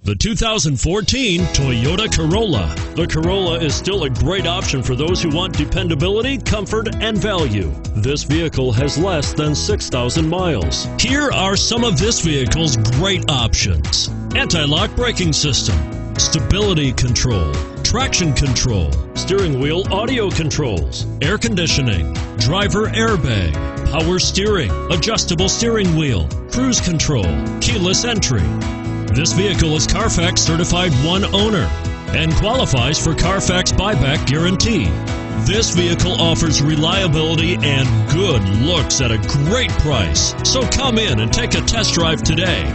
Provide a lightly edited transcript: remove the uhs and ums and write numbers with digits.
The 2014 Toyota Corolla. The Corolla is still a great option for those who want dependability, comfort, and value. This vehicle has less than 6,000 miles. Here are some of this vehicle's great options: anti-lock braking system, stability control, traction control, steering wheel audio controls, air conditioning, driver airbag, power steering, adjustable steering wheel, cruise control, keyless entry. This vehicle is Carfax certified one owner and qualifies for Carfax buyback guarantee. This vehicle offers reliability and good looks at a great price. So come in and take a test drive today.